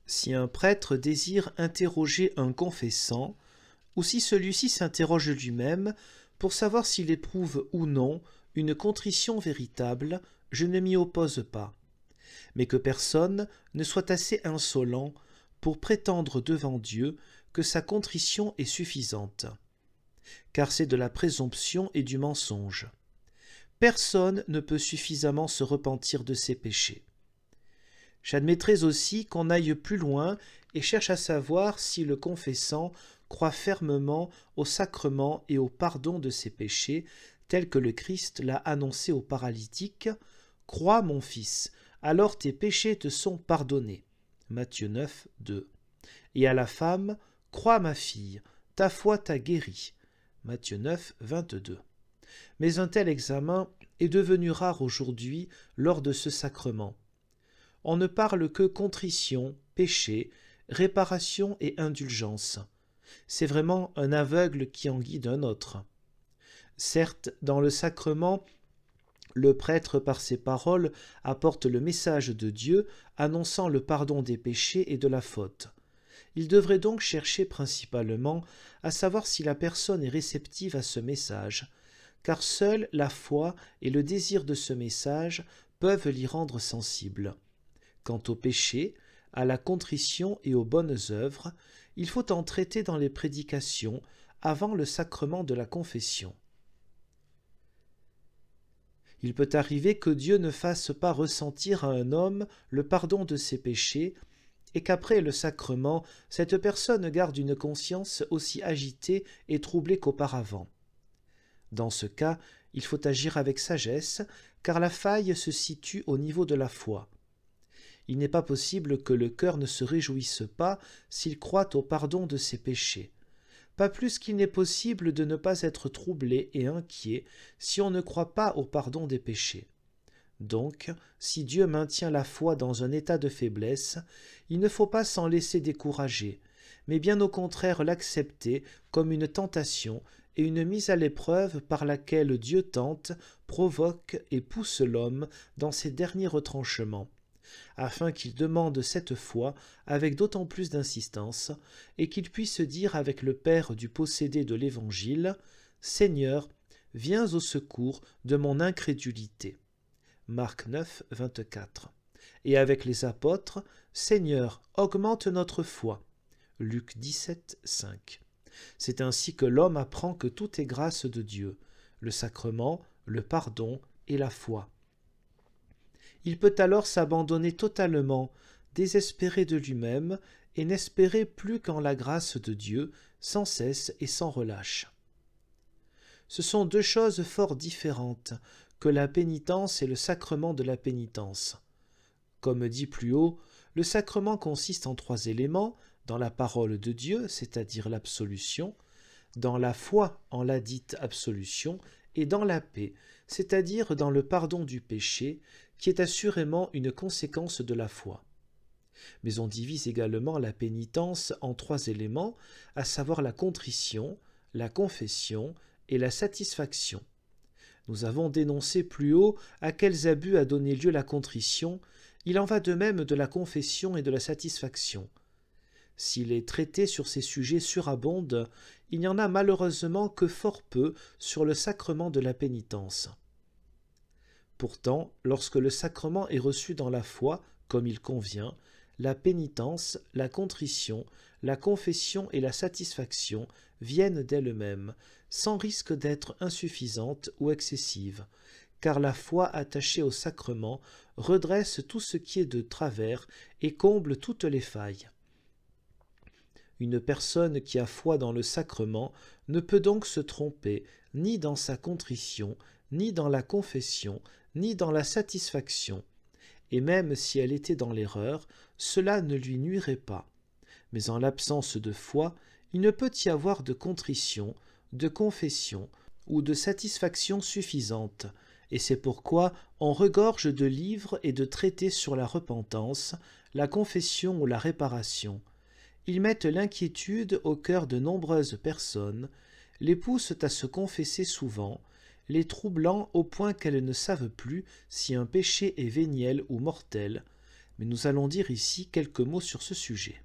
Si un prêtre désire interroger un confessant, ou si celui-ci s'interroge lui-même pour savoir s'il éprouve ou non une contrition véritable, je ne m'y oppose pas, mais que personne ne soit assez insolent pour prétendre devant Dieu que sa contrition est suffisante, car c'est de la présomption et du mensonge. Personne ne peut suffisamment se repentir de ses péchés. J'admettrais aussi qu'on aille plus loin et cherche à savoir si le confessant croit fermement au sacrement et au pardon de ses péchés, tel que le Christ l'a annoncé au paralytique. « Crois, mon fils, alors tes péchés te sont pardonnés. » Matthieu 9, 2. Et à la femme, « Crois, ma fille, ta foi t'a guérie. » Matthieu 9, 22. Mais un tel examen est devenu rare aujourd'hui lors de ce sacrement. On ne parle que contrition, péché, réparation et indulgence. C'est vraiment un aveugle qui en guide un autre. Certes, dans le sacrement, le prêtre, par ses paroles, apporte le message de Dieu, annonçant le pardon des péchés et de la faute. Il devrait donc chercher principalement à savoir si la personne est réceptive à ce message, car seule la foi et le désir de ce message peuvent l'y rendre sensible. Quant au péché, à la contrition et aux bonnes œuvres, il faut en traiter dans les prédications avant le sacrement de la confession. Il peut arriver que Dieu ne fasse pas ressentir à un homme le pardon de ses péchés et qu'après le sacrement, cette personne garde une conscience aussi agitée et troublée qu'auparavant. Dans ce cas, il faut agir avec sagesse, car la faille se situe au niveau de la foi. Il n'est pas possible que le cœur ne se réjouisse pas s'il croit au pardon de ses péchés, pas plus qu'il n'est possible de ne pas être troublé et inquiet si on ne croit pas au pardon des péchés. Donc, si Dieu maintient la foi dans un état de faiblesse, il ne faut pas s'en laisser décourager, mais bien au contraire l'accepter comme une tentation et une mise à l'épreuve par laquelle Dieu tente, provoque et pousse l'homme dans ses derniers retranchements, afin qu'il demande cette foi avec d'autant plus d'insistance, et qu'il puisse dire avec le Père du possédé de l'Évangile, « Seigneur, viens au secours de mon incrédulité. » Marc 9, 24. Et avec les apôtres, « Seigneur, augmente notre foi. » Luc 17, 5. C'est ainsi que l'homme apprend que tout est grâce de Dieu, le sacrement, le pardon et la foi. Il peut alors s'abandonner totalement, désespérer de lui-même et n'espérer plus qu'en la grâce de Dieu, sans cesse et sans relâche. Ce sont deux choses fort différentes que la pénitence et le sacrement de la pénitence. Comme dit plus haut, le sacrement consiste en 3 éléments, dans la parole de Dieu, c'est-à-dire l'absolution, dans la foi en la dite absolution, et dans la paix, c'est-à-dire dans le pardon du péché, qui est assurément une conséquence de la foi. Mais on divise également la pénitence en 3 éléments, à savoir la contrition, la confession et la satisfaction. Nous avons dénoncé plus haut à quels abus a donné lieu la contrition, il en va de même de la confession et de la satisfaction. Si les traités sur ces sujets surabondent, il n'y en a malheureusement que fort peu sur le sacrement de la pénitence. Pourtant, lorsque le sacrement est reçu dans la foi, comme il convient, la pénitence, la contrition, la confession et la satisfaction viennent d'elles-mêmes, sans risque d'être insuffisantes ou excessives, car la foi attachée au sacrement redresse tout ce qui est de travers et comble toutes les failles. Une personne qui a foi dans le sacrement ne peut donc se tromper ni dans sa contrition, ni dans la confession, ni dans la satisfaction, et même si elle était dans l'erreur, cela ne lui nuirait pas. Mais en l'absence de foi, il ne peut y avoir de contrition, de confession ou de satisfaction suffisante, et c'est pourquoi on regorge de livres et de traités sur la repentance, la confession ou la réparation. Ils mettent l'inquiétude au cœur de nombreuses personnes, les poussent à se confesser souvent, les troublant au point qu'elles ne savent plus si un péché est véniel ou mortel, mais nous allons dire ici quelques mots sur ce sujet.